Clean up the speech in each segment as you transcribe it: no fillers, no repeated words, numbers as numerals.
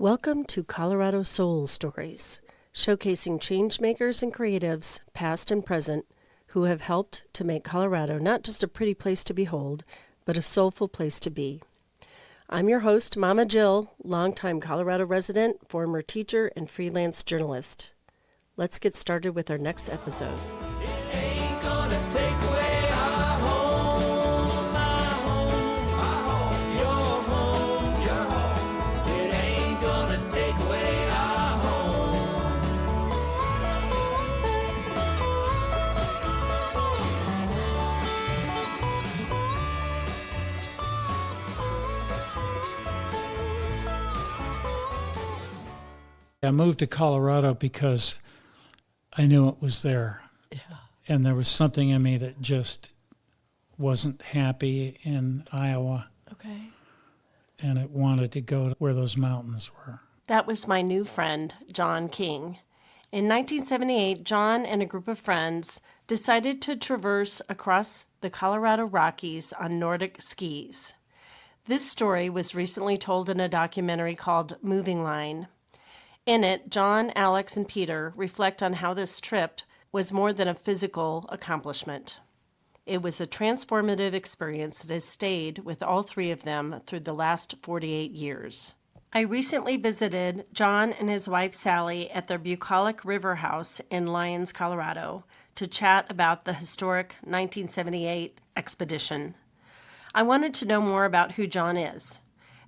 Welcome to Colorado Soul Stories, showcasing changemakers and creatives, past and present, who have helped to make Colorado not just a pretty place to behold, but a soulful place to be. I'm your host, Mama Jill, longtime Colorado resident, former teacher, and freelance journalist. Let's get started with our next episode. It ain't gonna take away our home, my home, my home, your home, your home. It ain't gonna take away our home. I moved to Colorado because I knew it was there. Yeah. And there was something in me that just wasn't happy in Iowa, Okay. and it wanted to go to where those mountains were. That was my new friend, John King. In 1978, John and a group of friends decided to traverse across the Colorado Rockies on Nordic skis. This story was recently told in a documentary called Moving Line. In it, John, Alex, and Peter reflect on how this trip was more than a physical accomplishment. It was a transformative experience that has stayed with all three of them through the last 48 years. I recently visited John and his wife Sally at their bucolic river house in Lyons, Colorado, to chat about the historic 1978 expedition. I wanted to know more about who John is.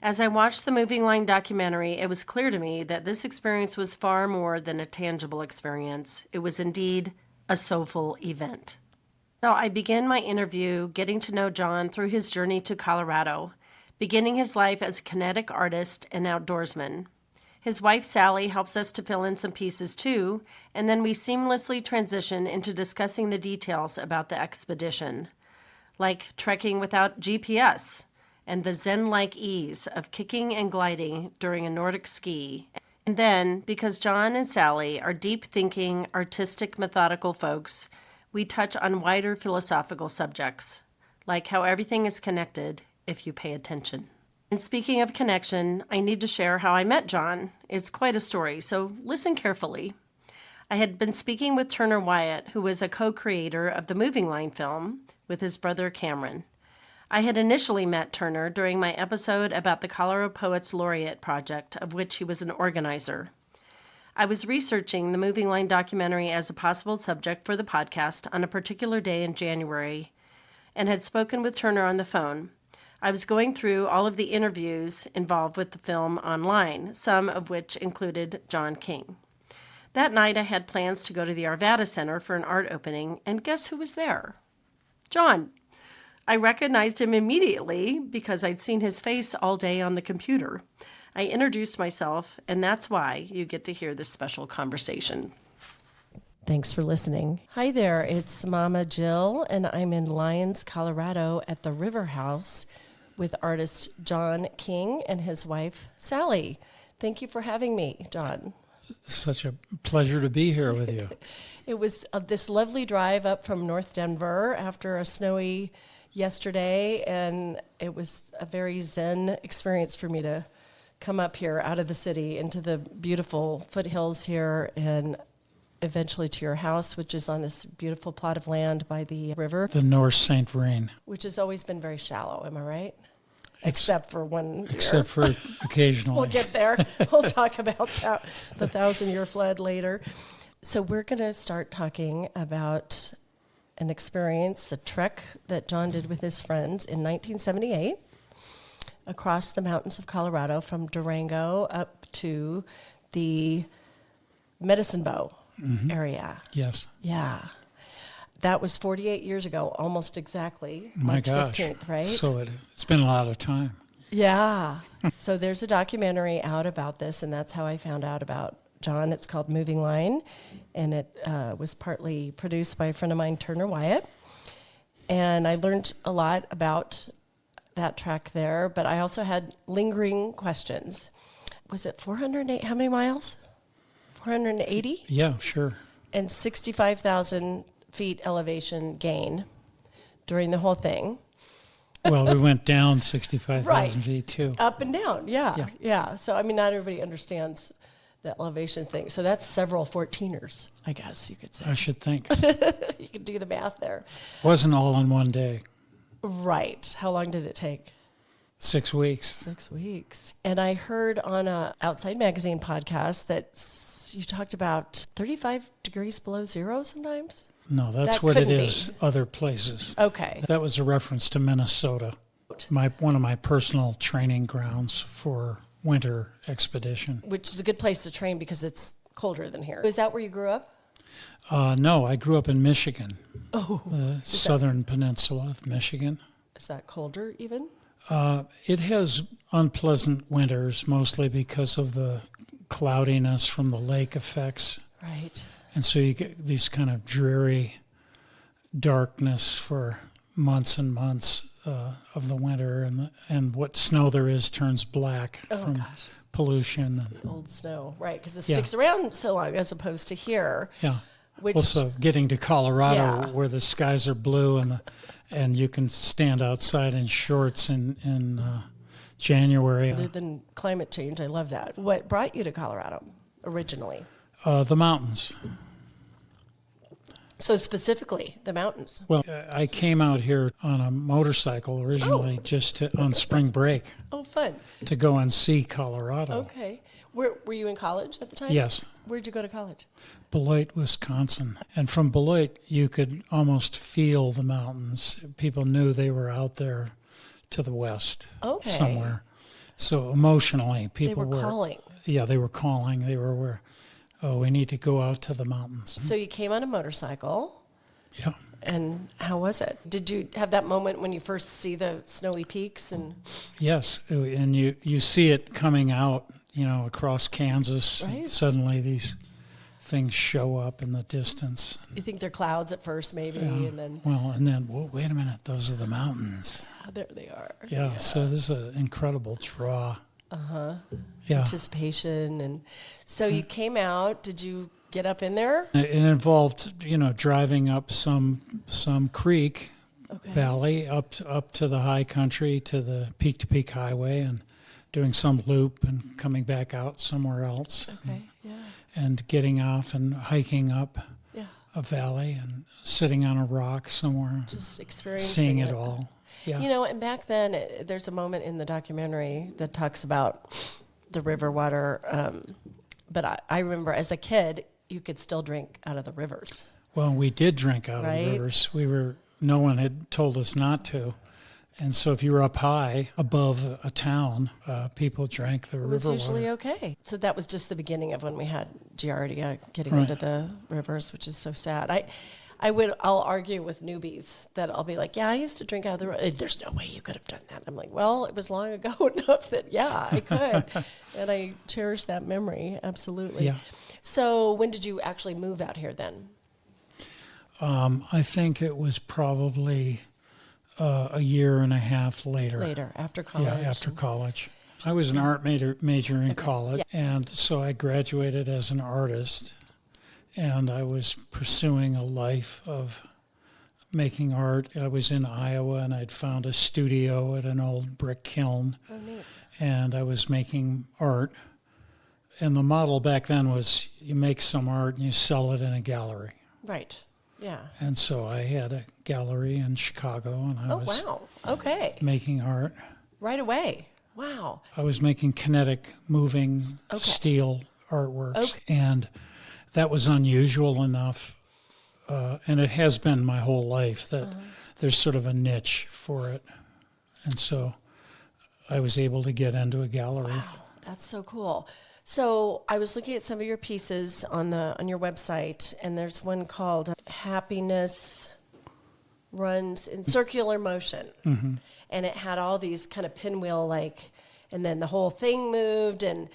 As I watched the Moving Line documentary, it was clear to me that this experience was far more than a tangible experience. It was indeed a soulful event. So I began my interview getting to know John through his journey to Colorado, beginning his life as a kinetic artist and outdoorsman. His wife Sally helps us to fill in some pieces too, and then we seamlessly transition into discussing the details about the expedition, like trekking without GPS, and the zen-like ease of kicking and gliding during a Nordic ski. And then, because John and Sally are deep-thinking, artistic, methodical folks, we touch on wider philosophical subjects, like how everything is connected if you pay attention. And speaking of connection, I need to share how I met John. It's quite a story, so listen carefully. I had been speaking with Turner Wyatt, who was a co-creator of the Moving Line film, with his brother Cameron. I had initially met Turner during my episode about the Colorado Poets Laureate project, of which he was an organizer. I was researching the Moving Line documentary as a possible subject for the podcast on a particular day in January, and had spoken with Turner on the phone. I was going through all of the interviews involved with the film online, some of which included John King. That night I had plans to go to the Arvada Center for an art opening, and guess who was there? John. I recognized him immediately because I'd seen his face all day on the computer. I introduced myself, and that's why you get to hear this special conversation. Thanks for listening. Hi there, it's Mama Jill, and I'm in Lyons, Colorado at the River House with artist John King and his wife, Sally. Thank you for having me, John. Such a pleasure to be here with you. It was this lovely drive up from North Denver after a snowy yesterday, and it was a very zen experience for me to come up here out of the city into the beautiful foothills here and eventually to your house, which is on this beautiful plot of land by the river. The North St. Vrain. Which has always been very shallow, am I right? Except for one year. Except for occasionally. We'll get there. We'll talk about that, the 1,000-year flood later. So we're going to start talking about an experience, a trek that John did with his friends in 1978 across the mountains of Colorado from Durango up to the Medicine Bow area. Yes. Yeah. That was 48 years ago, almost exactly. My March gosh. 15th, right? So it's been a lot of time. Yeah. So there's a documentary out about this, and that's how I found out about John. It's called Moving Line, and it was partly produced by a friend of mine, Turner Wyatt. And I learned a lot about that trek there, but I also had lingering questions. Was it 408? How many miles? 480? Yeah, sure. And 65,000 feet elevation gain during the whole thing. Well, we went down 65,000 Right. feet too. Up and down, Yeah. yeah. So, I mean, not everybody understands the elevation thing. So that's several 14ers, I guess you could say. I should think. You could do the math there. Wasn't all in one day. Right. How long did it take? 6 weeks. 6 weeks. And I heard on a Outside Magazine podcast that you talked about 35 degrees below zero sometimes? No, that's That what it couldn't is. be. Other places. Okay. That was a reference to Minnesota. One of my personal training grounds for winter expedition. Which is a good place to train because it's colder than here. Is that where you grew up? No, I grew up in Michigan, Oh. the southern peninsula of Michigan. Is that colder even? It has unpleasant winters, mostly because of the cloudiness from the lake effects. Right. And so you get these kind of dreary darkness for months and months of the winter, and what snow there is turns black from gosh. pollution. And, Old snow. Right, because it Yeah. sticks around so long as opposed to here. yeah. Which, Also, getting to Colorado, Yeah. where the skies are blue and you can stand outside in shorts in January. other than climate change, I love that. What brought you to Colorado originally? The mountains. So specifically, the mountains. Well, I came out here on a motorcycle originally on spring break Oh, fun. to go and see Colorado. Okay. Were you in college at the time? Yes, Where'd you go to college? Beloit, Wisconsin. And from Beloit, you could almost feel the mountains. People knew they were out there to the west Okay. somewhere. So emotionally, They people were calling. Yeah, they were calling. They were, we need to go out to the mountains. So you came on a motorcycle, Yeah. and how was it? Did you have that moment when you first see the snowy peaks? And Yes, and you see it coming out, across Kansas. Right. Suddenly these things show up in the distance. you think they're clouds at first, maybe, and then Whoa, wait a minute, those are the mountains. there they are. Yeah, so this is an incredible draw. Yeah, Anticipation, and so you came out. Did you get up in there? it involved, driving up some creek Okay. valley up to the high country, to the peak-to-peak highway, and doing some loop and coming back out somewhere else. Okay. Yeah. And getting off and hiking up Yeah. a valley and sitting on a rock somewhere, Just experiencing seeing it all. Yeah. And back then, there's a moment in the documentary that talks about the river water. But I remember as a kid, you could still drink out of the rivers. Well, we did drink out of Right. the rivers. No one had told us not to. And so if you were up high above a town, people drank the It was river usually water. okay. So that was just the beginning of when we had Giardia getting Right. into the rivers, which is so sad. I'll argue with newbies that I'll be like, yeah, I used to drink out of the river. There's no way you could have done that. I'm like, well, it was long ago enough that, yeah, I could. And I cherish that memory, absolutely. Yeah. So when did you actually move out here then? I think it was probably a year and a half later. Later, after college? Yeah, after college. I was an art major in college, and so I graduated as an artist, and I was pursuing a life of making art. I was in Iowa, and I'd found a studio at an old brick kiln, Oh, neat. and I was making art. And the model back then was you make some art and you sell it in a gallery. Right, yeah. And so I had a gallery in Chicago, and I Oh, was wow. Okay. making art. Right away. Wow. I was making kinetic, moving Okay. steel artworks, Okay. and that was unusual enough. And it has been my whole life that there's sort of a niche for it, and so I was able to get into a gallery. That's so cool. So I was looking at some of your pieces on your website, and there's one called "Happiness Runs in Circular Motion," and it had all these kind of pinwheel and then the whole thing moved. And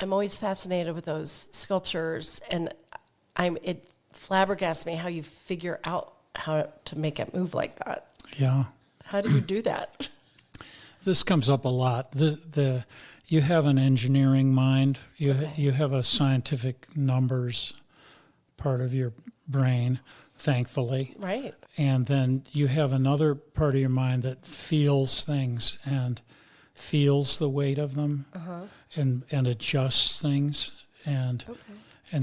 I'm always fascinated with those sculptures, and it flabbergasts me how you figure out how to make it move like that. Yeah, How do you do that? this comes up a lot. You have an engineering mind. You have a scientific numbers part of your brain. thankfully. Right. And then you have another part of your mind that feels things and feels the weight of them and adjusts things. And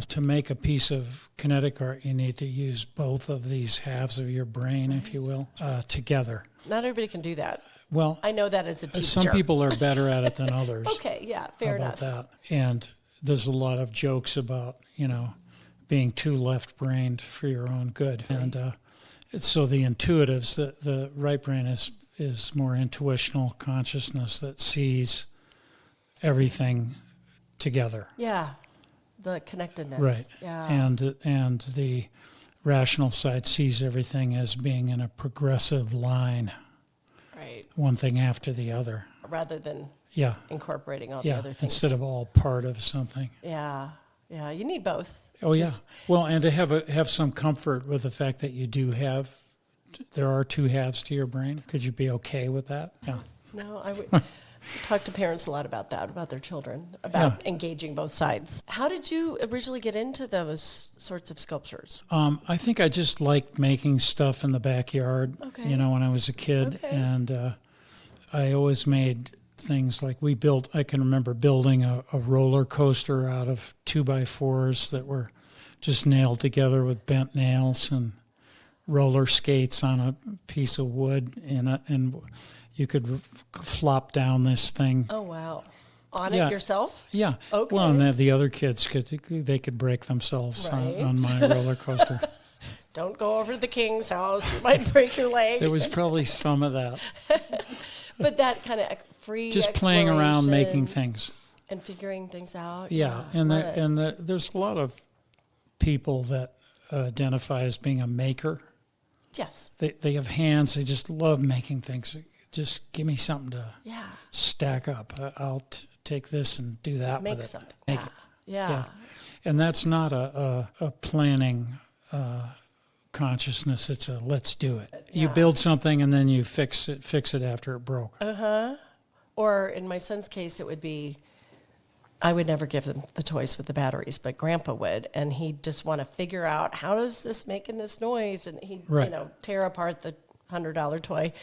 to make a piece of kinetic art, you need to use both of these halves of your brain, if you will, together. Not everybody can do that. Well, I know that as a teacher. some people are better at it than others. Okay, yeah, fair about enough. that. And there's a lot of jokes about, being too left-brained for your own good. Right. And so the intuitives, the right brain is more intuitional consciousness that sees everything together. Yeah, the connectedness. Right. Yeah. And the rational side sees everything as being in a progressive line, Right. one thing after the other. Rather than Yeah. incorporating all the Yeah. other things. Instead of all part of something. Yeah. Yeah. You need both. Oh, Just- yeah. Well, and to have some comfort with the fact that you do there are two halves to your brain. Could you be okay with that? Yeah. No, I would talk to parents a lot about that, about their children, about engaging both sides. How did you originally get into those sorts of sculptures? I think I just liked making stuff in the backyard, Okay. when I was a kid. Okay. And I always made things like I can remember building a roller coaster out of 2x4s that were just nailed together with bent nails and roller skates on a piece of wood, and you could flop down this thing. Oh, wow. On Yeah. it yourself? Yeah. Okay. Well, and then the other kids could break themselves Right. on my roller coaster. Don't go over to the king's house. You might break your leg. There was probably some of that. But that kind of free Just playing around, making exploration things. and figuring things out. Yeah, there's a lot of people that identify as being a maker. Yes. They have hands. They just love making things. Just give me something to Yeah. stack up. I'll take this and do that Make with it. something. Make yeah. it. Yeah. Yeah. And that's not a planning consciousness. It's a let's do it. You Yeah. build something and then you fix it after it broke. Or in my son's case, it would be, I would never give them the toys with the batteries, but Grandpa would, and he'd just want to figure out, how does this making this noise? And he'd, Right. tear apart the $100 toy.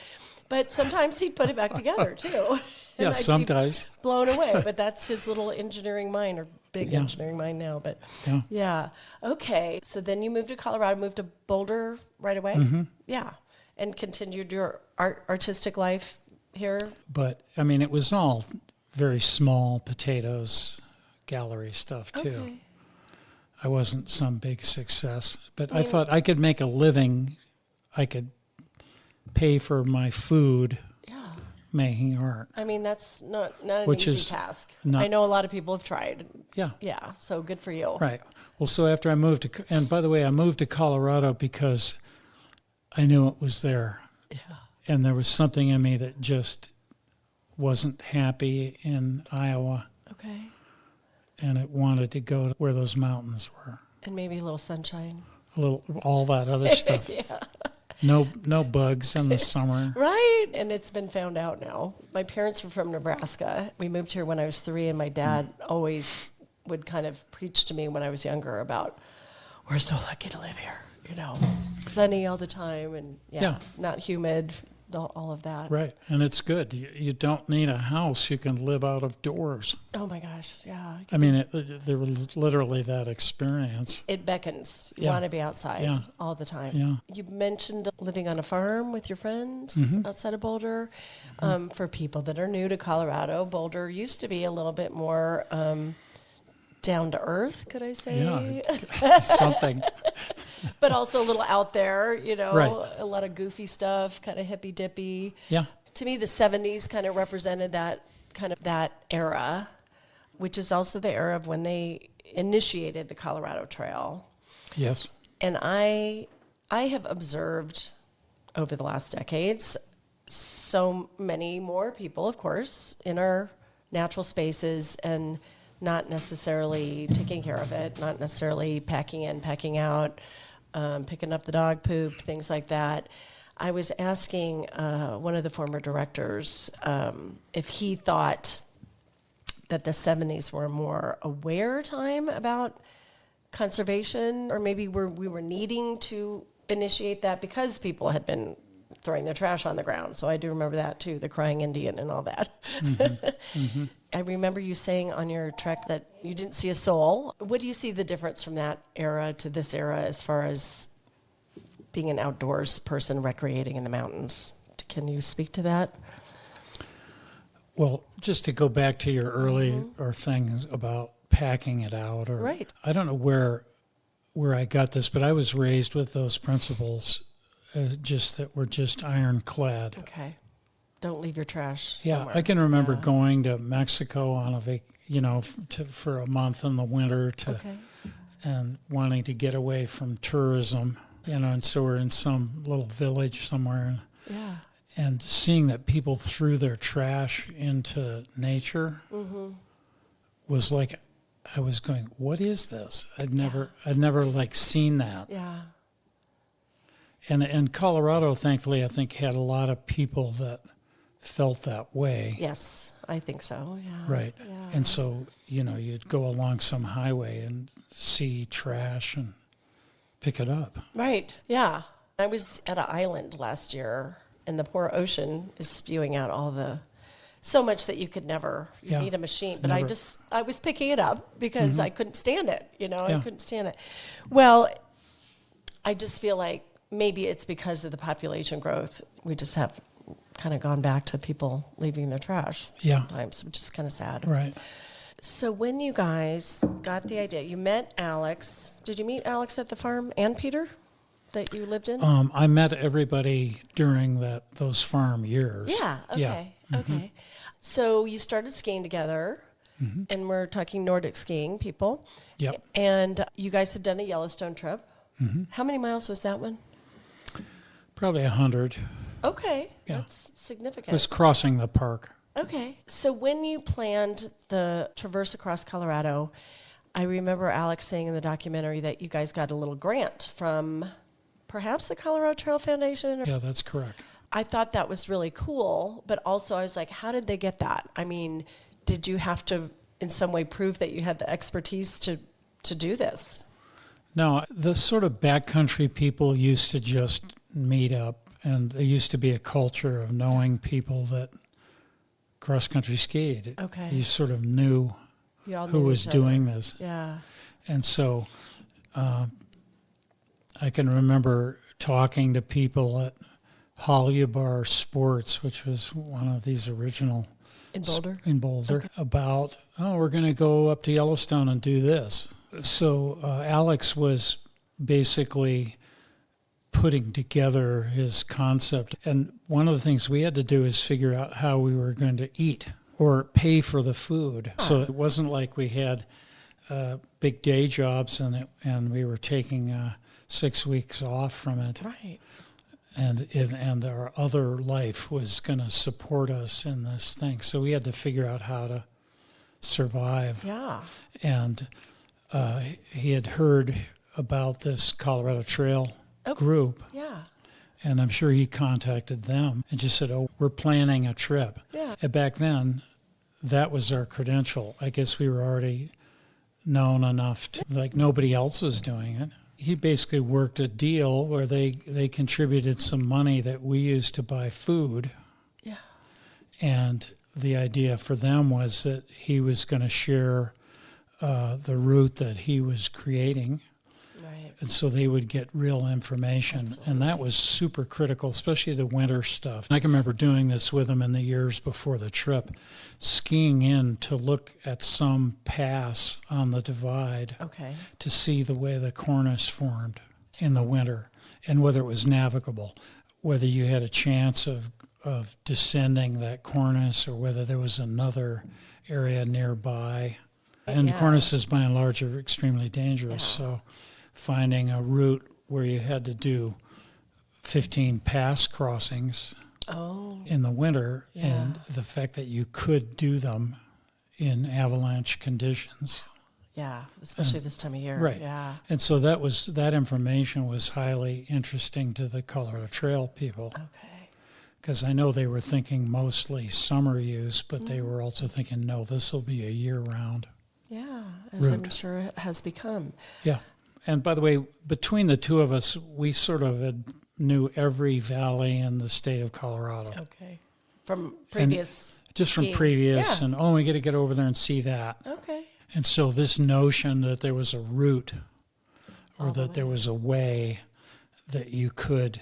But sometimes he'd put it back together too. And Yeah, I'd be sometimes. blown away. But that's his little engineering mind, or big Yeah. engineering mind now. But Yeah. yeah. Okay. So then you moved to Colorado, moved to Boulder right away? Mm-hmm. Yeah. And continued your artistic life here? But I mean, it was all very small potatoes gallery stuff too. Okay. I wasn't some big success, but I thought I could make a living. I could pay for my food Yeah. making art. I mean, that's not an Which easy is task. not- I know a lot of people have tried. Yeah. Yeah, so good for you. Right. Well, so after I moved and by the way, I moved to Colorado because I knew it was there. Yeah. And there was something in me that just wasn't happy in Iowa, Okay. and it wanted to go to where those mountains were. And maybe a little sunshine. All that other stuff. Yeah. No bugs in the summer. Right. And it's been found out now. My parents were from Nebraska. We moved here when I was 3, and my dad always would kind of preach to me when I was younger about, we're so lucky to live here. It's sunny all the time, and Yeah. not humid, all of that. Right, and it's good. You don't need a house. You can live out of doors. Oh my gosh, yeah. I mean, there was literally that experience. It beckons. You Yeah. want to be outside Yeah. all the time. Yeah. You mentioned living on a farm with your friends Mm-hmm. outside of Boulder. For people that are new to Colorado, Boulder used to be a little bit more down to earth, could I say? Yeah, something. But also a little out there, Right. a lot of goofy stuff, kind of hippy dippy. Yeah, To me, the 70s kind of represented that era, which is also the era of when they initiated the Colorado Trail. yes. And I have observed over the last decades so many more people, of course, in our natural spaces and not necessarily taking care of it, not necessarily packing in, packing out, picking up the dog poop, things like that. I was asking one of the former directors if he thought that the 70s were a more aware time about conservation, or maybe we were needing to initiate that because people had been throwing their trash on the ground. So I do remember that too, the crying Indian and all that. I remember you saying on your trek that you didn't see a soul. What do you see the difference from that era to this era as far as being an outdoors person recreating in the mountains? Can you speak to that? Well, just to go back to your earlier things about packing it out, or Right. I don't know where I got this, but I was raised with those principles, just that were just ironclad. Okay. Don't leave your trash Yeah, somewhere. I can remember Yeah. going to Mexico on for a month in the winter Okay. and wanting to get away from tourism, and so we're in some little village somewhere, Yeah. and seeing that people threw their trash into nature was like, I was going, what is this? I'd never like seen that. Yeah. And Colorado, thankfully, I think had a lot of people that felt that way. Yes, I think so. Yeah. Right. Yeah. And so, you'd go along some highway and see trash and pick it up. Right. Yeah. I was at an island last year, and the poor ocean is spewing out so much that you could never Yeah. need a machine. But Never. I was picking it up because I couldn't stand it. I Yeah. couldn't stand it. Well, I just feel like maybe it's because of the population growth. We just have kind of gone back to people leaving their trash Yeah. sometimes, which is kind of sad. Right. So when you guys got the idea, you met Alex. Did you meet Alex at the farm and Peter that you lived in? I met everybody during those farm years. Yeah. Okay. Okay. So you started skiing together, and we're talking Nordic skiing, people. Yep. And you guys had done a Yellowstone trip. How many miles was that one? Probably 100. Okay. Yeah. That's It significant. was crossing the park. Okay. So when you planned the traverse across Colorado, I remember Alex saying in the documentary that you guys got a little grant from perhaps the Colorado Trail Foundation. Yeah, that's correct. I thought that was really cool, but also I was like, how did they get that? I mean, did you have to in some way prove that you had the expertise to do this? No, the sort of backcountry people used to just meet up, and there used to be a culture of knowing people that cross-country skied. Okay. You sort of knew You all who knew was each other. doing this. Yeah. And so I can remember talking to people at Hollybar Sports, which was one of these original In Boulder? in Boulder, about, we're going to go up to Yellowstone and do this. So Alex was basically putting together his concept. And one of the things we had to do is figure out how we were going to eat or pay for the food. So it wasn't like we had big day jobs and we were taking 6 weeks off from it. Right. And our other life was going to support us in this thing. So we had to figure out how to survive. Yeah. And he had heard about this Colorado Trail group, Yeah. and I'm sure he contacted them and just said, we're planning a trip. Yeah. And back then, that was our credential. I guess we were already known enough to, like, nobody else was doing it. He basically worked a deal where they contributed some money that we used to buy food. Yeah. And the idea for them was that he was going to share the route that he was creating. Right. And so they would get real information. And that was super critical, especially the winter stuff. I can remember doing this with him in the years before the trip, skiing in to look at some pass on the divide Okay. to see the way the cornice formed in the winter and whether it was navigable, whether you had a chance of descending that cornice or whether there was another area nearby. And Yeah. cornices, by and large, are extremely dangerous. So finding a route where you had to do 15 pass crossings Oh. in the winter and Yeah. the fact that you could do them in avalanche conditions. Yeah. Especially this time of year. Right. Yeah. And so that information was highly interesting to the Colorado Trail people Okay. because I know they were thinking mostly summer use, but they were also thinking, no, this will be a year-round. Yeah. As I'm Route. sure it has become. Yeah, And by the way, between the two of us, we sort of knew every valley in the state of Colorado. Okay. From previous. Just from skiing. previous, Yeah. and we got to get over there and see that. Okay. And so this notion that there was a route or that there was a way that you could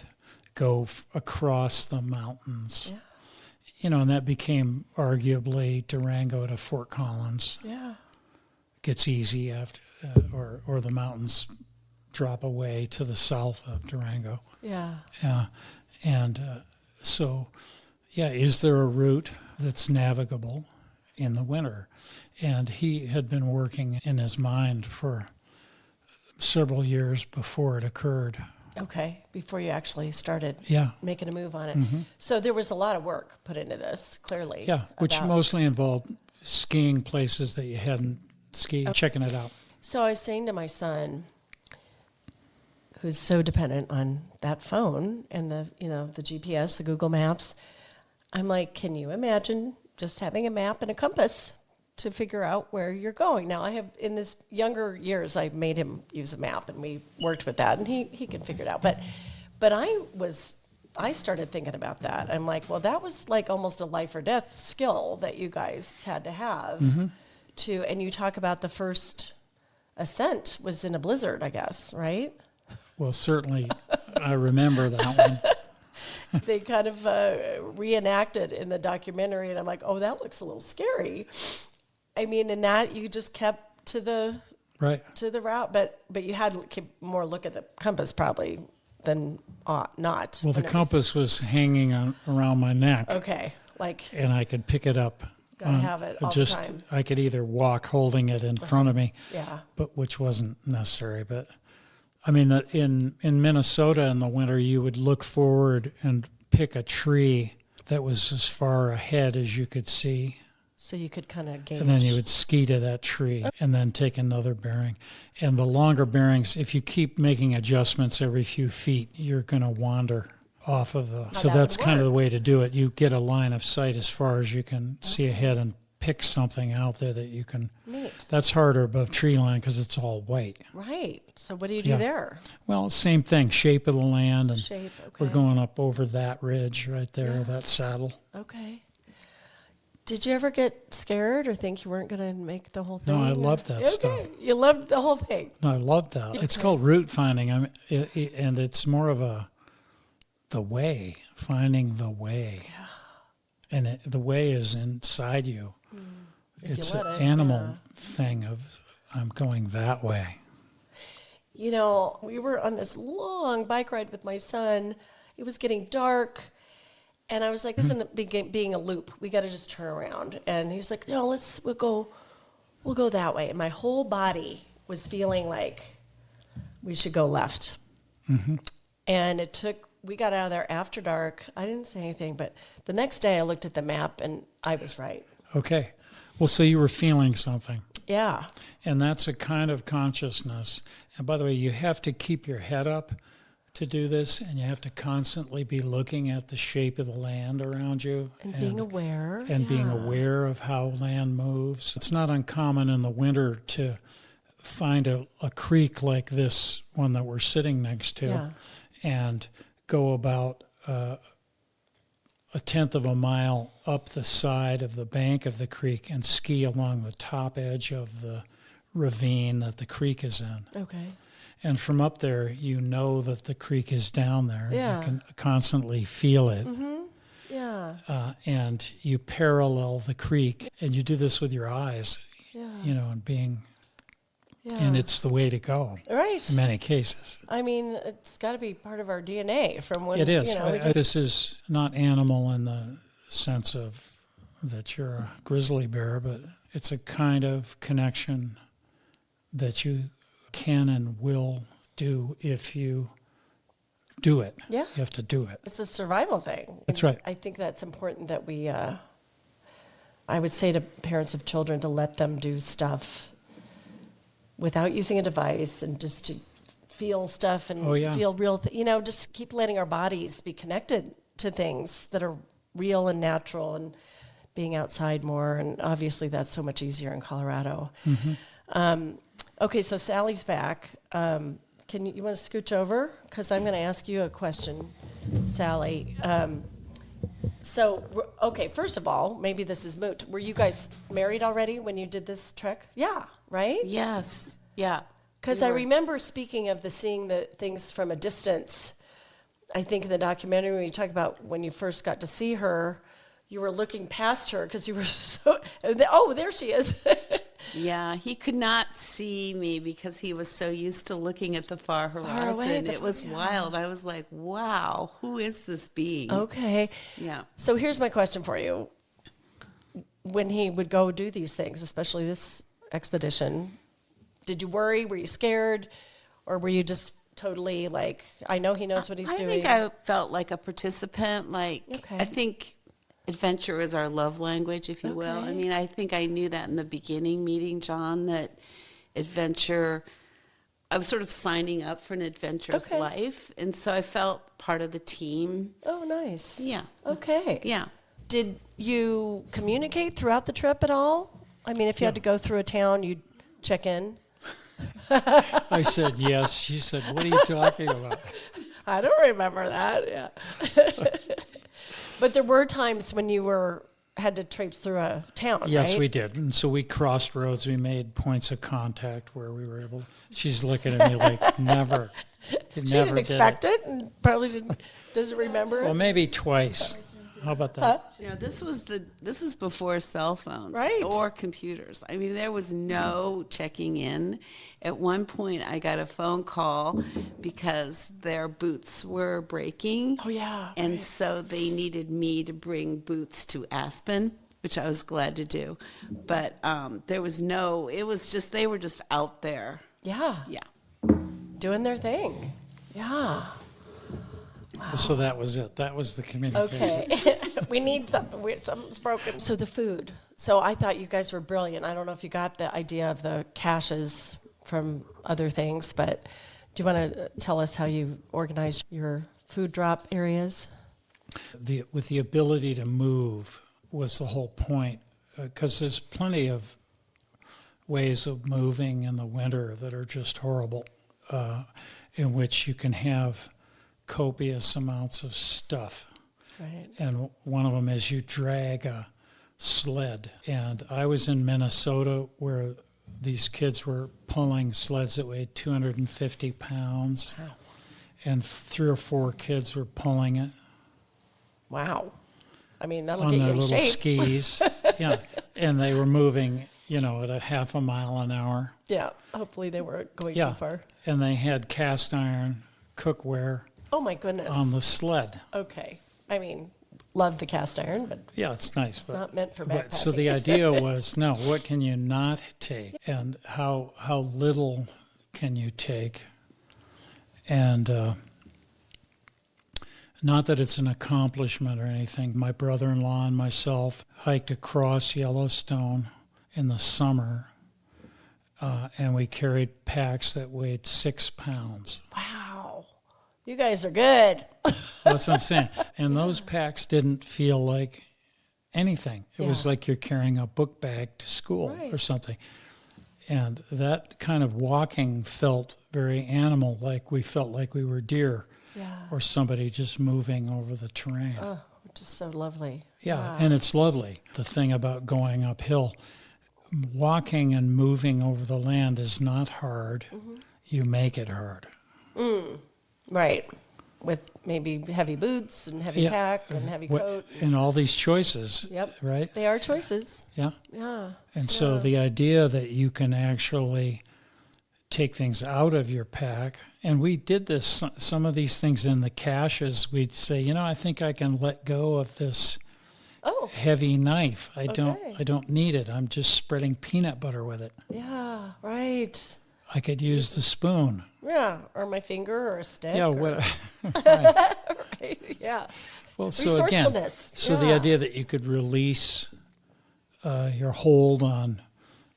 go across the mountains, and that became arguably Durango to Fort Collins. Yeah. Gets easy after, or the mountains drop away to the south of Durango. Yeah. So, is there a route that's navigable in the winter? And he had been working in his mind for several years before it occurred. Okay, before you actually started making a move on it. Mm-hmm. So there was a lot of work put into this, clearly. Yeah, which mostly involved skiing places that you hadn't skied, checking it out. So I was saying to my son, who's so dependent on that phone and the GPS, the Google Maps, I'm like, can you imagine just having a map and a compass to figure out where you're going? Now, I have, in his younger years, I made him use a map, and we worked with that, and he can figure it out. But I started thinking about that. I'm like, well, that was like almost a life or death skill that you guys had to have and you talk about the first ascent was in a blizzard, I guess, right? Well, certainly I remember that one. They kind of reenacted in the documentary, and I'm like, oh, that looks a little scary. I mean, in that you just kept to the route, but you had to keep more look at the compass probably than not. Well, the compass was hanging around my neck. Okay, and I could pick it up. Gotta have it all the time. I could either walk holding it in front of me, but which wasn't necessary. But I mean, in Minnesota in the winter, you would look forward and pick a tree that was as far ahead as you could see. So you could kind of gauge. And then you would ski to that tree and then take another bearing. And the longer bearings, if you keep making adjustments every few feet, you're going to wander off of the... So that's kind of the way to do it. You get a line of sight as far as you can see ahead and pick something out there that you can... Neat. That's harder above tree line because it's all white. Right. So what do you do there? Well, same thing, shape of the land. And okay. We're going up over that ridge right there, that saddle. Okay. Did you ever get scared or think you weren't going to make the whole thing? No, I loved that stuff. You loved the whole thing? No, I loved that. It's called route finding, and it's more of finding the way. Yeah. And the way is inside you. It's an animal thing of, I'm going that way. We were on this long bike ride with my son. It was getting dark. And I was like, this isn't being a loop. We got to just turn around. And he's like, no, we'll go that way. And my whole body was feeling like we should go left. Mm-hmm. And we got out of there after dark. I didn't say anything, but the next day I looked at the map and I was right. Okay. Well, so you were feeling something. Yeah. And that's a kind of consciousness. And by the way, you have to keep your head up to do this, and you have to constantly be looking at the shape of the land around you. And being aware. And being aware of how land moves. It's not uncommon in the winter to find a creek like this one that we're sitting next to and go about a tenth of a mile up the side of the bank of the creek and ski along the top edge of the ravine that the creek is in. Okay. And from up there, you know that the creek is down there. Yeah. You can constantly feel it. Mm-hmm. Yeah. And you parallel the creek, and you do this with your eyes, and being, and it's the way to go. Right. In many cases. I mean, it's got to be part of our DNA from when, it is. This is not animal in the sense of that you're a grizzly bear, but it's a kind of connection that you can and will do if you do it. Yeah. You have to do it. It's a survival thing. That's right. I think that's important that we, I would say to parents of children to let them do stuff without using a device and just to feel stuff and feel real, just keep letting our bodies be connected to things that are real and natural and being outside more. And obviously that's so much easier in Colorado. Mm-hmm. Okay, so Sally's back. Can you want to scooch over? Because I'm going to ask you a question, Sally. Okay, first of all, maybe this is moot. Were you guys married already when you did this trek? Yeah, right? Yes. Yeah. Because I remember speaking of seeing the things from a distance. I think in the documentary when you talk about when you first got to see her, you were looking past her because you were so, oh, there she is. Yeah, he could not see me because he was so used to looking at the far horizon. away, It was wild. I was like, wow, who is this being? Okay. Yeah. So here's my question for you. When he would go do these things, especially this expedition, did you worry? Were you scared? Or were you just totally like, I know he knows what he's doing? I think I felt like a participant. Like, Okay. I think adventure is our love language, if you will. I Okay. mean, I think I knew that in the beginning meeting John, that adventure, I was sort of signing up for an adventurous Okay. life. And so I felt part of the team. Oh, nice. Yeah. Okay. Yeah. Did you communicate throughout the trip at all? I mean, if you had to go through a town, you'd check in? I said yes. She said, "What are you talking about?" I don't remember that. Yeah. But there were times when you had to traipse through a town, Yes, right? we did. And so we crossed roads. We made points of contact where we were able. She's looking at me like, never. She didn't expect it and probably doesn't remember Well, it. maybe twice. How about that? You know, this is before cell phones Right. or computers. I mean, there was no checking in. At one point, I got a phone call because their boots were breaking. Oh, yeah. And right. so they needed me to bring boots to Aspen, which I was glad to do. But there was it was just, they were just out there. Yeah. Yeah. Doing their thing. Yeah. So that was it. That was the communication. Okay. We need something. Something's broken. So the food. So I thought you guys were brilliant. I don't know if you got the idea of the caches from other things, but do you want to tell us how you organized your food drop areas? With the ability to move was the whole point, because there's plenty of ways of moving in the winter that are just horrible, in which you can have copious amounts of stuff. Right. And one of them is you drag a sled. And I was in Minnesota where these kids were pulling sleds that weighed 250 pounds. Wow. And 3 or 4 kids were pulling it Wow. I mean, that'll on get you their in little shape. skis. Yeah. And they were moving, at a half a mile an hour. Yeah. Hopefully they weren't going Yeah. too far. And they had cast iron cookware Oh, my goodness. on the sled. Okay. I mean, love the cast iron, but Yeah, it's nice. But, not meant for so backpacking. the idea was, no, what can you not take? And how little can you take? And not that it's an accomplishment or anything. My brother-in-law and myself hiked across Yellowstone in the summer, and we carried packs that weighed 6 pounds. wow. You guys are good. That's what I'm saying. And those packs didn't feel like anything. It was Yeah. like you're carrying a book bag to school Right. or something. And that kind of walking felt very animal-like. We felt like we were deer Yeah. or somebody just moving over the terrain. Oh, which is so lovely. Yeah, Wow. and it's lovely. The thing about going uphill, walking and moving over the land is not hard. Mm-hmm. You make it hard. Right. With maybe heavy boots and heavy Yeah. pack and heavy coat. And all these choices, Yep. right? They are choices. Yeah. Yeah. And so the idea that you can actually take things out of your pack, and we did this, some of these things in the caches, we'd say, I think I can let go of this Oh, heavy knife. I Okay. don't need it. I'm just spreading peanut butter with it. yeah. Right. I could use the spoon. Yeah. Or my finger or a stick. Yeah, or- what? Right. Yeah. Well, so again, Resourcefulness. so the Yeah. idea that you could release your hold on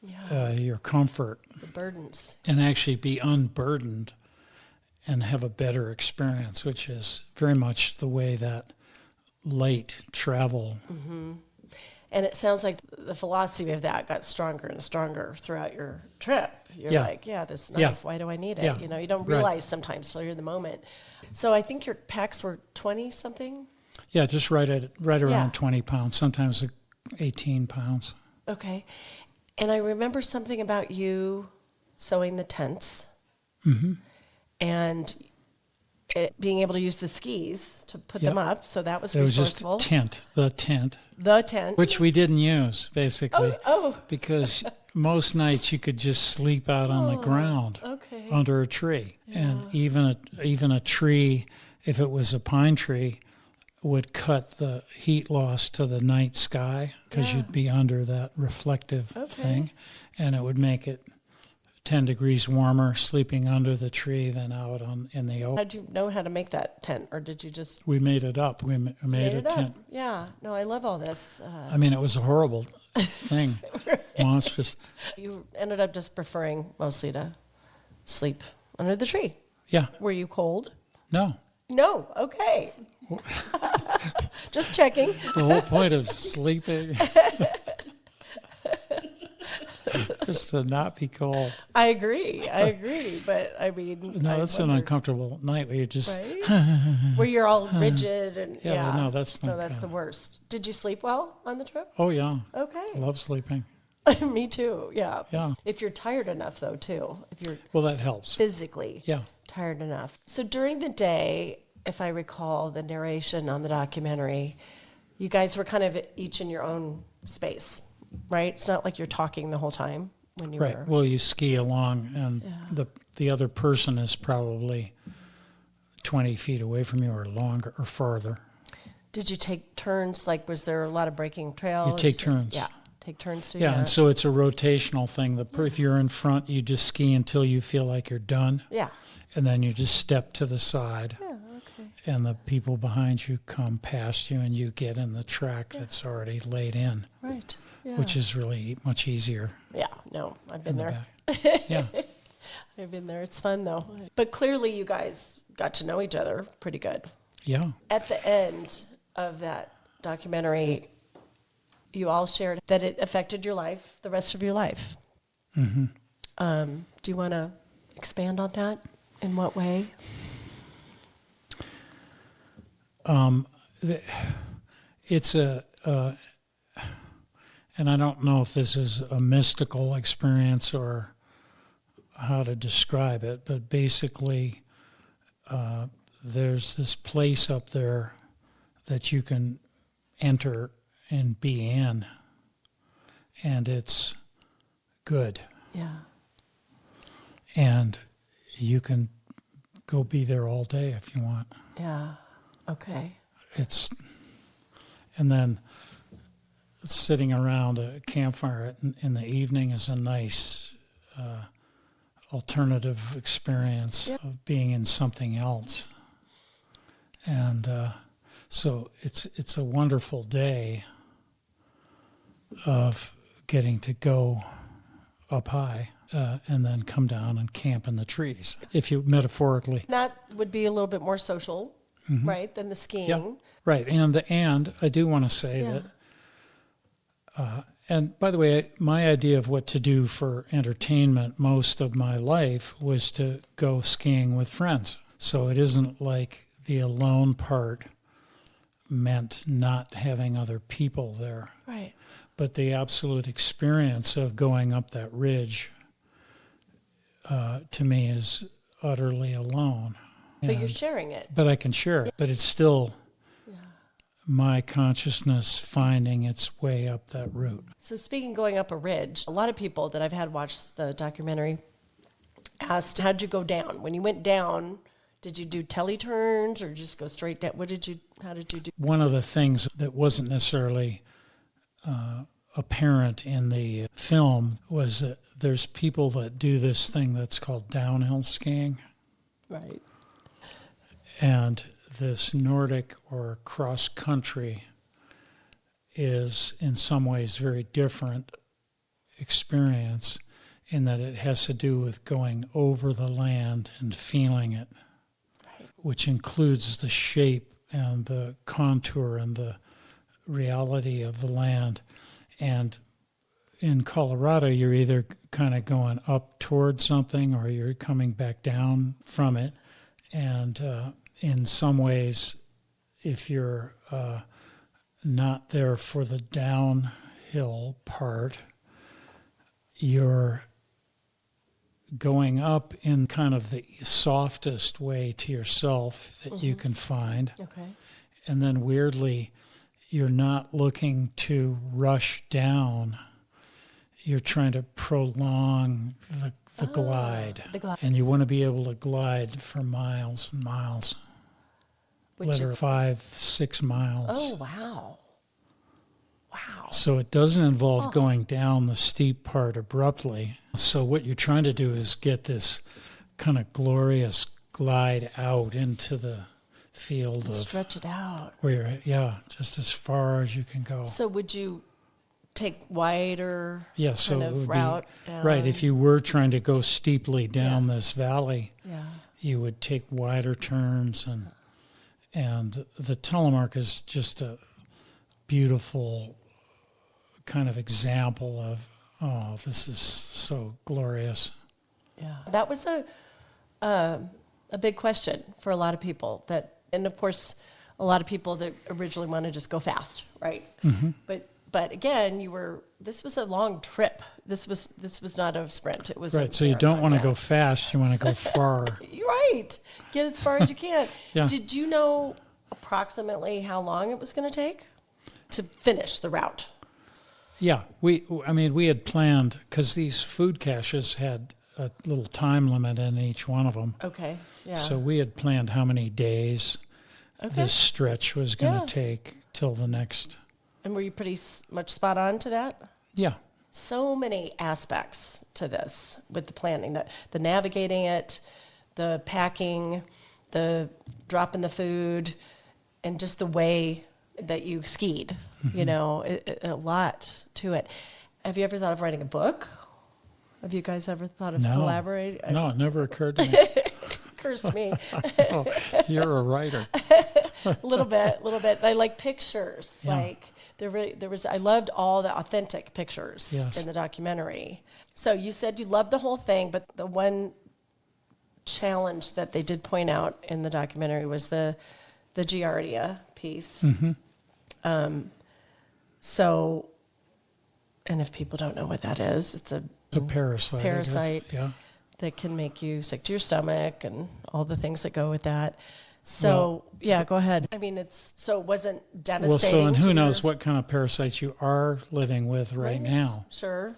Yeah. your comfort The burdens. and actually be unburdened and have a better experience, which is very much the way that light travel. And it sounds like the philosophy of that got stronger and stronger throughout your trip. You're Yeah. like, yeah, this knife, Yeah. why do I need it? Yeah. You know, you don't Right. realize sometimes till you're in the moment. So I think your packs were 20 something. Yeah, just right around Yeah. 20 pounds, sometimes 18 pounds. Okay. And I remember something about you sewing the tents and being able to use the skis to put them Yep. up. So that was It was just resourceful. the tent, The tent. which we didn't use, basically, Oh, because most nights you could just sleep out on the ground okay. under a tree. And even a tree, if it was a pine tree, would cut the heat loss to the night sky because Yeah. you'd be under that reflective thing, and it would make it 10 degrees warmer sleeping under the tree than out in the open. How'd you know how to make that tent, or did you just We made it up. We made made a it up? tent. Yeah. No, I love all this. I mean, it was a horrible thing, monstrous. You ended up just preferring mostly to sleep under the tree. Yeah, Were you cold? no. No. Okay. Just checking. The whole point of sleeping is to not be cold. I agree. But I mean, No, I that's an wondered, uncomfortable night where you just right? Where you're all rigid and Yeah, well, no, that's no, not that's good. the worst. Did you sleep well on the trip? Oh yeah, Okay. I love sleeping. Me too. Yeah. Yeah. If you're tired enough, though, too. If you're Well, that helps. physically Yeah. tired enough. So during the day, if I recall the narration on the documentary, you guys were kind of each in your own space, right? It's not like you're talking the whole time when you Right. were. Well, you ski along, and the other person is probably 20 feet away from you, or longer, or farther. Did you take turns? Like, was there a lot of breaking trail? You take turns. Yeah, take turns to Yeah, and so it's a rotational thing. If you're in front, you just ski until you feel like you're done, yeah. and then you just step to the side, Yeah, okay. and the people behind you come past you, and you get in the track that's already laid in, Right. Yeah. which is really much easier. Yeah, no, I've been in the there. back. Yeah. I've been there. It's fun, though. But clearly, you guys got to know each other pretty good. Yeah. At the end of that documentary, you all shared that it affected your life, the rest of your life. Mm-hmm. Do you want to expand on that? In what way? It's and I don't know if this is a mystical experience or how to describe it, but basically there's this place up there that you can enter and be in, and it's good. Yeah. And you can go be there all day if you want. Yeah. Okay. And then sitting around a campfire in the evening is a nice alternative experience of being in something else. And so it's a wonderful day of getting to go up high and then come down and camp in the trees, if you metaphorically. That would be a little bit more social, right, than the skiing. Yeah, right. And I do want to say Yeah. that, and by the way, my idea of what to do for entertainment most of my life was to go skiing with friends. So it isn't like the alone part meant not having other people there. Right. But the absolute experience of going up that ridge, to me, is utterly alone. But you're And- sharing it. but I can share it. But it's still my consciousness finding its way up that route. So speaking going up a ridge, a lot of people that I've had watch the documentary asked, how'd you go down? When you went down, did you do teleturns or just go straight down? How did you do? One of the things that wasn't necessarily apparent in the film was that there's people that do this thing that's called downhill skiing. Right. And this Nordic or cross country is in some ways very different experience in that it has to do with going over the land and feeling it, which includes the shape and the contour and the reality of the land. And in Colorado, you're either kind of going up towards something or you're coming back down from it. And in some ways, if you're not there for the downhill part, you're going up in kind of the softest way to yourself that you can find. Okay. And then weirdly, you're not looking to rush down. You're trying to prolong the glide. The glide. And you want to be able to glide for miles and miles. Literally 5-6 miles. Oh, wow. Wow. So it doesn't involve going down the steep part abruptly. So what you're trying to do is get this kind of glorious glide out into the field of Stretch it out. where you're, just as far as you can go. So would you take wider Yeah, so kind it of would route be down? right. If you were trying to go steeply down this valley, Yeah. you would take wider turns, and the telemark is just a beautiful kind of example of, oh, this is so glorious. Yeah. That was a big question for a lot of people and of course a lot of people that originally want to just go fast, right? Mm-hmm. But again, this was a long trip. This was not a sprint. It was Right, so you don't want to go fast, you want to go far. You're right. Get as far as you can. Yeah. Did you know approximately how long it was going to take to finish the route? Yeah, we had planned, because these food caches had a little time limit in each one of them. Okay. Yeah. So we had planned how many days this stretch was going to take till the next. And were you pretty much spot on to that? Yeah. So many aspects to this with the planning, the navigating it, the packing, the dropping the food, and just the way that you skied. You know, a lot to it. Have you ever thought of writing a book? Have you guys ever thought of collaborating? No, it never occurred to me. Occurs to me. Oh, you're a writer. A little bit. I like pictures. Yeah. Like I loved all the authentic pictures Yes. in the documentary. So you said you loved the whole thing, but the one challenge that they did point out in the documentary was the Giardia piece. Mm-hmm. So, and if people don't know what that is, it's a Parasite. I guess. Parasite. Yeah. that can make you sick to your stomach and all the things that go with that. So, yeah, go ahead. I mean, it wasn't devastating. Well, so, and to who knows your- what kind of parasites you are living with right now Sure,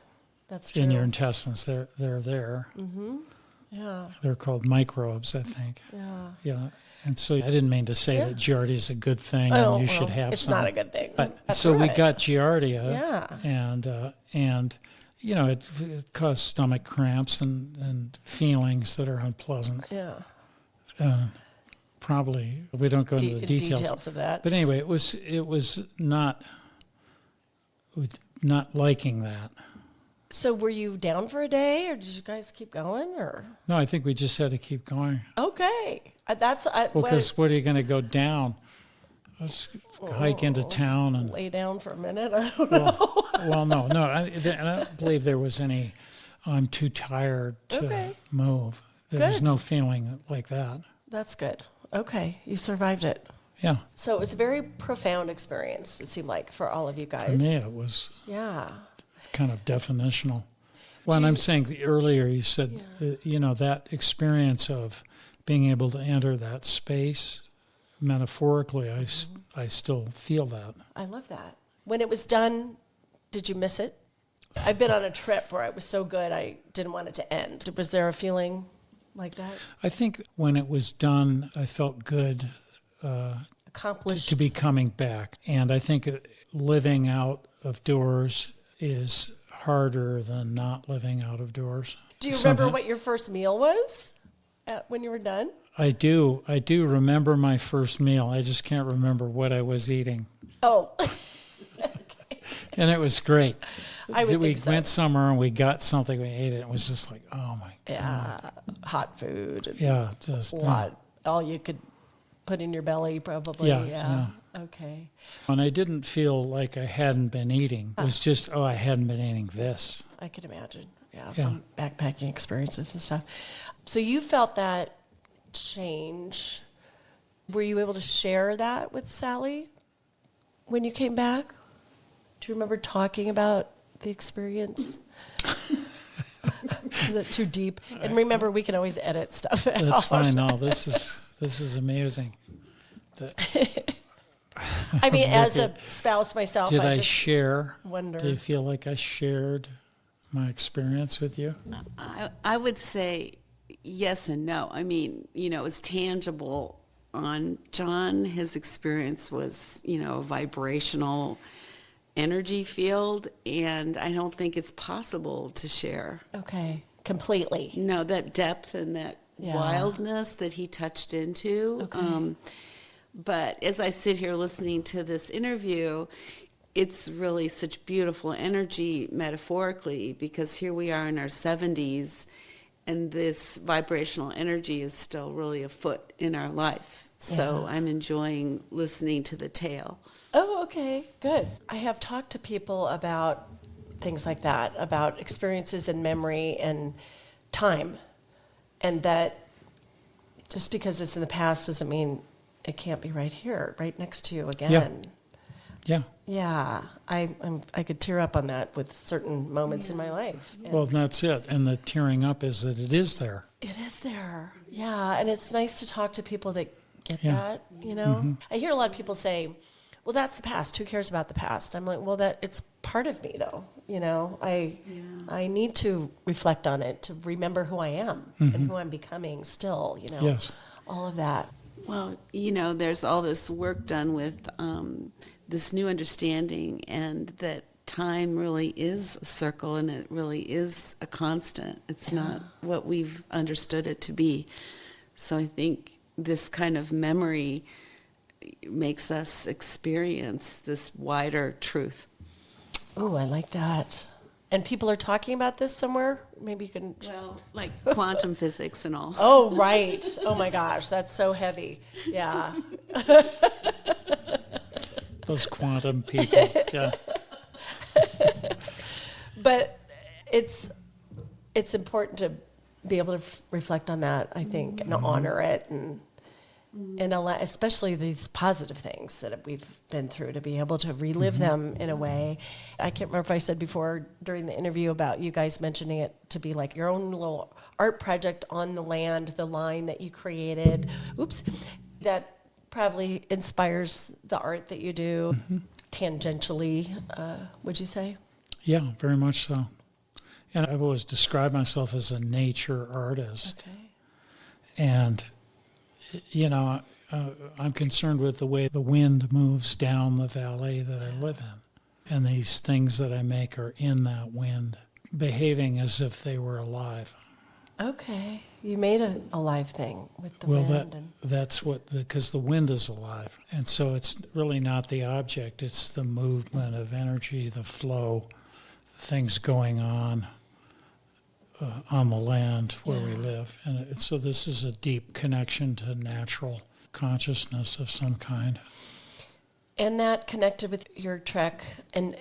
that's true. in your intestines. They're there. Yeah, They're called microbes, I think. yeah. Yeah. And so I didn't mean to say that Giardia is a good thing Oh, and you should well, have it's some. not a good thing. But That's so we right. got Giardia, Yeah. and you know it caused stomach cramps and feelings that are unpleasant. Yeah. Probably we don't go into the Details of that. But anyway, it was not liking that. So were you down for a day, or did you guys keep going, or? No, I think we just had to keep going. Okay, Because what are you going to go down? Let's hike into town and lay down for a minute. I don't know. well, no. I don't believe there was any. I'm too tired to Okay. move. There was Good. no feeling like that. That's good. Okay, you survived it. Yeah, So it was a very profound experience. It seemed like for all of you for guys. me it was Yeah. kind of definitional. Well, and I'm saying earlier you said, that experience of being able to enter that space, metaphorically, I still feel that. I love that. When it was done, did you miss it? I've been on a trip where it was so good I didn't want it to end. Was there a feeling like that? I think when it was done, I felt good Accomplished. to be coming back. And I think living out of doors is harder than not living out of doors. Do you remember what your first meal was when you were done? I do remember my first meal. I just can't remember what I was eating. Oh, And it was great. I would we think so. went somewhere and we got something, we ate it. It was just like, oh my God. yeah, hot food. And Yeah, just a lot. All you could put in your belly, probably. Yeah. Okay. And I didn't feel like I hadn't been eating. It was just, I hadn't been eating this. I could imagine. Yeah, Yeah. from backpacking experiences and stuff. So you felt that change. Were you able to share that with Sally when you came back? Do you remember talking about the experience? Is it too deep? And remember, we can always edit stuff out. That's fine. No, this is amazing. I mean, as a spouse myself, Did I I just share? wonder. Do you feel like I shared my experience with you? I would say yes and no. I mean, it was tangible on John. His experience was, a vibrational energy field, and I don't think it's possible to share. Okay, completely. No, that depth and that Yeah. wildness that he touched into. Okay. But as I sit here listening to this interview, it's really such beautiful energy metaphorically, because here we are in our 70s and this vibrational energy is still really afoot in our life. So Yeah. I'm enjoying listening to the tale. Oh, okay, good. I have talked to people about things like that, about experiences and memory and time, and that just because it's in the past doesn't mean it can't be right here, right next to you again. Yeah. Yeah, I could tear up on that with certain moments in my life. And Well, that's it. And the tearing up is that it is there. it is there. Yeah, and it's nice to talk to people that get Yeah. that, I hear a lot of people say, well, that's the past. Who cares about the past? I'm like, well, it's part of me, though. I need to reflect on it, to remember who I am and who I'm becoming still, Yes. all of that. Well, there's all this work done with this new understanding, and that time really is a circle and it really is a constant. It's not what we've understood it to be. So I think this kind of memory makes us experience this wider truth. Oh, I like that. And people are talking about this somewhere? Maybe you can... Well, like quantum physics and all. Oh, right. Oh, my gosh. That's so heavy. Yeah. Those quantum people. Yeah. But it's important to be able to reflect on that, I think, and honor it, and especially these positive things that we've been through, to be able to relive them in a way. I can't remember if I said before during the interview about you guys mentioning it to be like your own little art project on the land, the line that you created. Oops. That probably inspires the art that you do tangentially, would you say? Yeah, very much so. And I've always described myself as a nature artist. Okay. And, I'm concerned with the way the wind moves down the valley that I live in. And these things that I make are in that wind, behaving as if they were alive. Okay. You made a live thing with the Well, wind. that's what, because the wind is alive. And so it's really not the object, it's the movement of energy, the flow, the things going on the land where we live. And so this is a deep connection to natural consciousness of some kind. And that connected with your trek and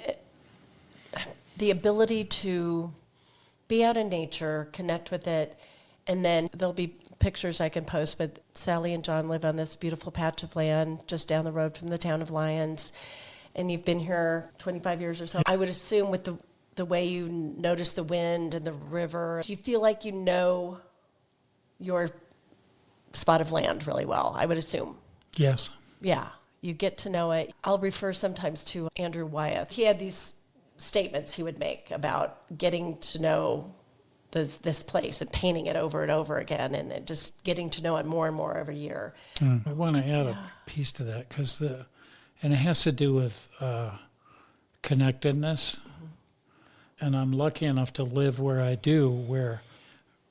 the ability to be out in nature, connect with it, and then there'll be pictures I can post, but Sally and John live on this beautiful patch of land just down the road from the town of Lyons, and you've been here 25 years or so. I would assume with the way you notice the wind and the river, do you feel like you know your spot of land really well? I would assume. Yes. Yeah, you get to know it. I'll refer sometimes to Andrew Wyeth. He had these statements he would make about getting to know this place and painting it over and over again, and it just getting to know it more and more every year. I want to add a piece to that, and it has to do with connectedness. And I'm lucky enough to live where I do, where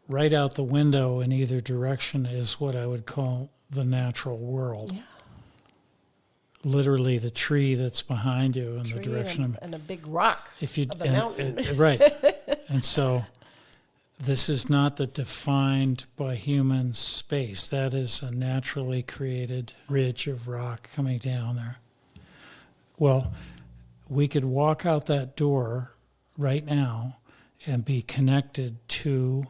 right out the window in either direction is what I would call the natural world. Yeah. Literally the tree that's behind you in the Tree direction and a big rock if you of the mountain. right. And so this is not the defined by human space. That is a naturally created ridge of rock coming down there. Well, we could walk out that door right now and be connected to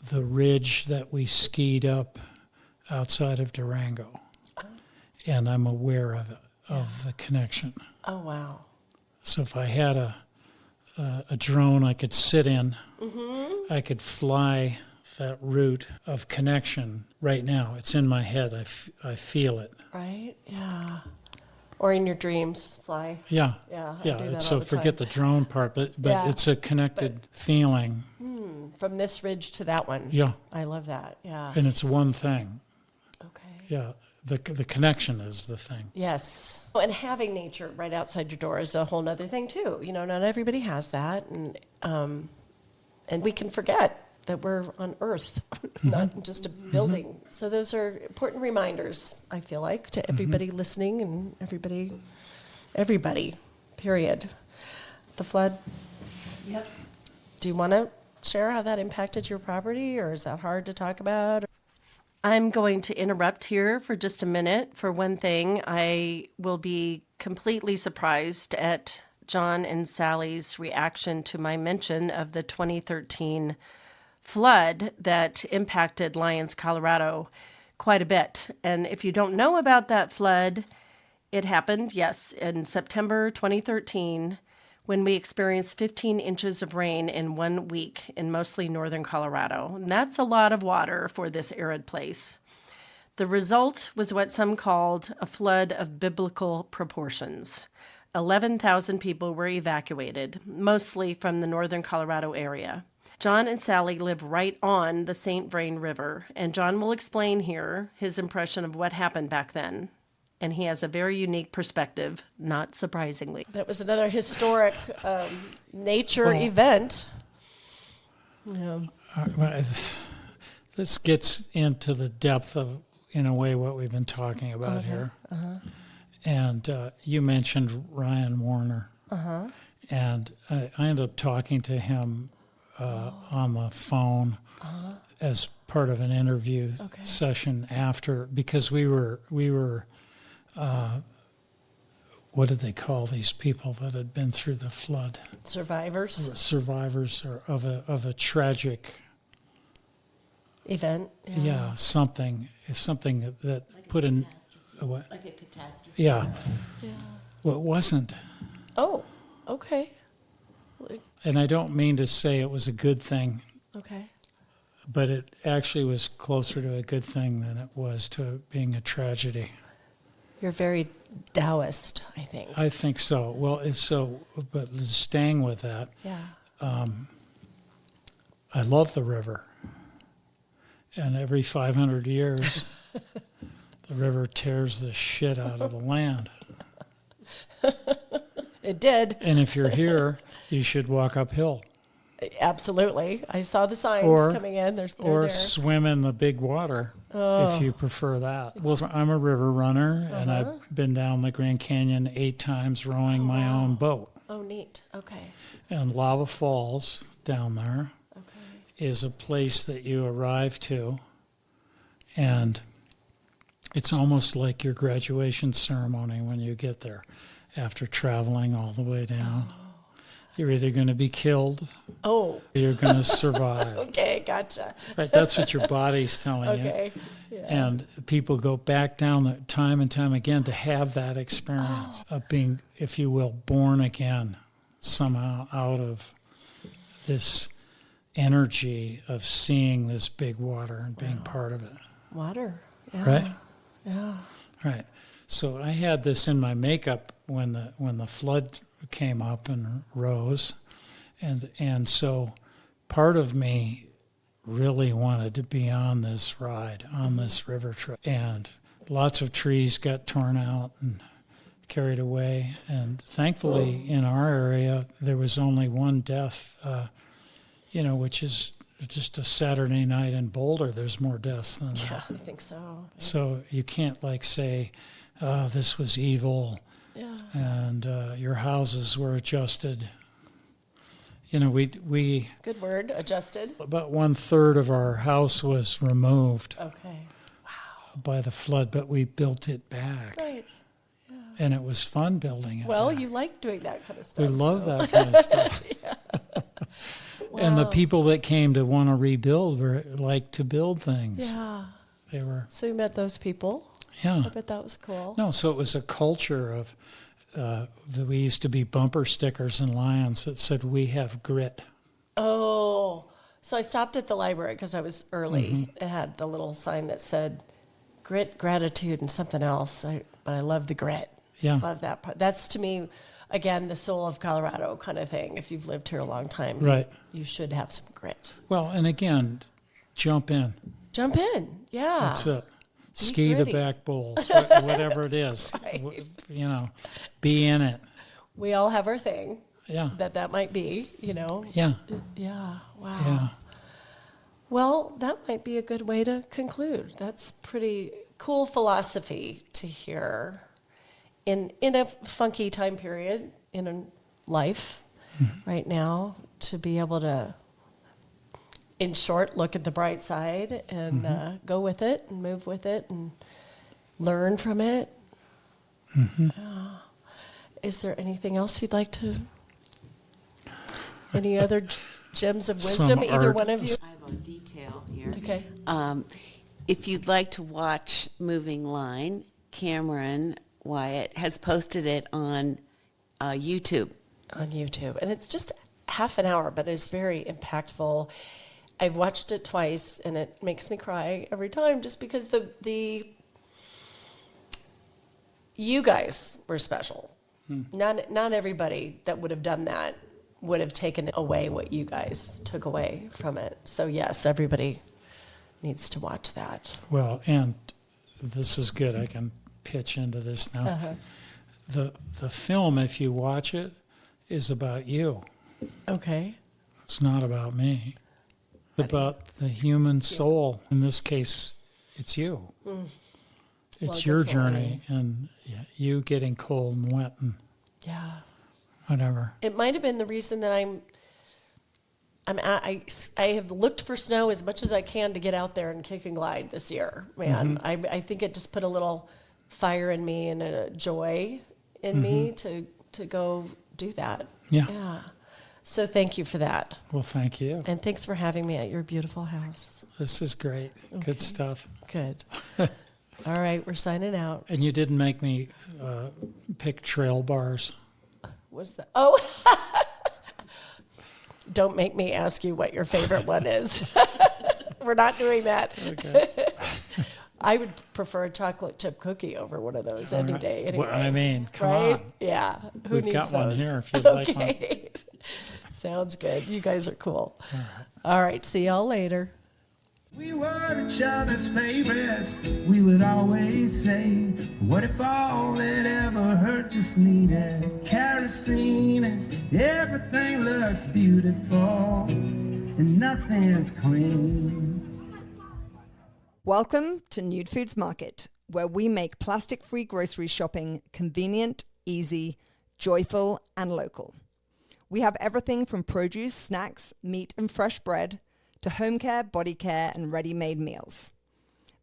the ridge that we skied up outside of Durango. And I'm aware of it, of the connection. Oh, wow. So if I had a drone I could sit in, I could fly that route of connection right now. It's in my head. I feel it. Right? Yeah. Or in your dreams, fly. Yeah. Yeah. I Yeah. do that So all the forget time. the drone part, but Yeah. it's a connected feeling. From this ridge to that one. Yeah. I love that. Yeah. And it's one thing. Okay. Yeah. The connection is the thing. Yes. Oh, and having nature right outside your door is a whole nother thing too. You know, not everybody has that, and we can forget that we're on Earth, not just a building. So those are important reminders, I feel like, to everybody listening and everybody, period. The flood. Yep. Do you want to share how that impacted your property, or is that hard to talk about? I'm going to interrupt here for just a minute. For one thing, I will be completely surprised at John and Sally's reaction to my mention of the 2013 flood that impacted Lyons, Colorado quite a bit. And if you don't know about that flood, it happened, yes, in September 2013 when we experienced 15 inches of rain in 1 week in mostly northern Colorado. And that's a lot of water for this arid place. The result was what some called a flood of biblical proportions. 11,000 people were evacuated, mostly from the northern Colorado area. John and Sally live right on the St. Vrain River, and John will explain here his impression of what happened back then. And he has a very unique perspective, not surprisingly. That was another historic nature event. Yeah. This gets into the depth of, in a way, what we've been talking about here. And you mentioned Ryan Warner. And I ended up talking to him on the phone as part of an interview session after, because we were what did they call these people that had been through the flood? Survivors. Survivors of a tragic Event. yeah, something that Like put in what? Like a catastrophe. Yeah. Well, it wasn't. Oh, okay. And I don't mean to say it was a good thing, Okay. but it actually was closer to a good thing than it was to being a tragedy. You're very Taoist, I think. I think so. Well, it's so, but staying with that, Yeah. I love the river. And every 500 years, the river tears the shit out of the land. It did. And if you're here, you should walk uphill. Absolutely. I saw the signs Or- coming in. They're Or there. swim in the big water if you prefer that. Well, I'm a river runner, and I've been down the Grand Canyon 8 times rowing my own boat. Oh, neat. Okay. And Lava Falls down there Okay. is a place that you arrive to, and it's almost like your graduation ceremony when you get there after traveling all the way down. You're either going to be killed Oh, or you're going to survive. okay. Gotcha. Right? That's what your body's telling you. Okay. Yeah. And people go back down time and time again to have that experience of being, if you will, born again somehow out of this energy of seeing this big water and being part of it. Water. Yeah. Right? Yeah. Right. So I had this in my makeup when the flood came up and rose, and so part of me really wanted to be on this ride, on this river trip, and lots of trees got torn out and carried away, and thankfully in our area there was only one death, which is just a Saturday night in Boulder. There's more deaths than that. Yeah, I think so. So you can't say, this was evil Yeah. and your houses were adjusted. we Good word, adjusted. about 1/3 of our house was removed Okay. by the flood, but we built it back. Right. And it was fun building it Well, back. you like doing that kind of stuff. We love so. that kind of stuff. And the people that came to want to rebuild were like to build things. Yeah. They were, So you met those people. yeah. I bet that was cool. No, so it was a culture of, we used to be bumper stickers in Lyons that said, "We have grit." Oh, so I stopped at the library because I was early. It had the little sign that said grit, gratitude, and something else. But I love the grit. Yeah. Love that part. That's to me, again, the soul of Colorado kind of thing. If you've lived here a long time, Right. you should have some grit. Well, and again, jump in. Jump in. Yeah. That's it. Ski the gritty. back bowls, whatever it is. Right. Be in it. We all have our thing Yeah. that might be, Yeah. Yeah. Wow. Yeah. Well, that might be a good way to conclude. That's pretty cool philosophy to hear in a funky time period in a life right now, to be able to, in short, look at the bright side and go with it and move with it and learn from it. Is there anything else you'd like to, any other gems of wisdom, Some either art. one of you? I have a detail here. Okay. If you'd like to watch Moving Line, Cameron Wyatt has posted it on YouTube. On YouTube. And it's just half an hour, but it's very impactful. I've watched it twice, and it makes me cry every time, just because the you guys were special. Not everybody that would have done that would have taken away what you guys took away from it. So yes, everybody needs to watch that. Well, and this is good. I can pitch into this now. The film, if you watch it, is about you. Okay. It's not about me. It's about the human soul. In this case, it's you. It's Well, your definitely. journey, and you getting cold and wet and Yeah. whatever. It might have been the reason that I have looked for snow as much as I can to get out there and kick and glide this year, man. I think it just put a little fire in me and a joy in me to go do that. Yeah. So thank you for that. Well, thank you. And thanks for having me at your beautiful house. This is great. Good stuff. Good. All right, we're signing out. And you didn't make me pick trail bars. What's that? Oh, don't make me ask you what your favorite one is. We're not doing that. Okay. I would prefer a chocolate chip cookie over one of those any day. Anyway. Well, I mean, come Right? on. Yeah. Who We've needs got one those? here if you'd like one. Okay. Sounds good. You guys are cool. All right. See y'all later. We were each other's favorites. We would always say, what if all that ever hurt just needed kerosene and everything looks beautiful and nothing's clean. Welcome to Nude Foods Market, where we make plastic-free grocery shopping convenient, easy, joyful, and local. We have everything from produce, snacks, meat, and fresh bread to home care, body care, and ready-made meals.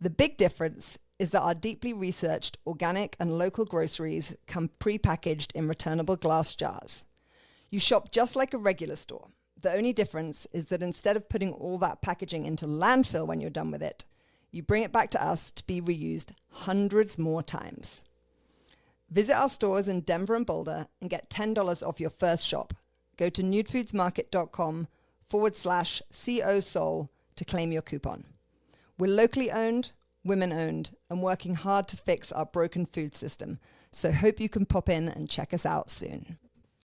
The big difference is that our deeply researched organic and local groceries come pre-packaged in returnable glass jars. You shop just like a regular store. The only difference is that instead of putting all that packaging into landfill when you're done with it, you bring it back to us to be reused hundreds more times. Visit our stores in Denver and Boulder and get $10 off your first shop. Go to nudefoodsmarket.com/CO Soul to claim your coupon. We're locally owned, women owned, and working hard to fix our broken food system. So hope you can pop in and check us out soon.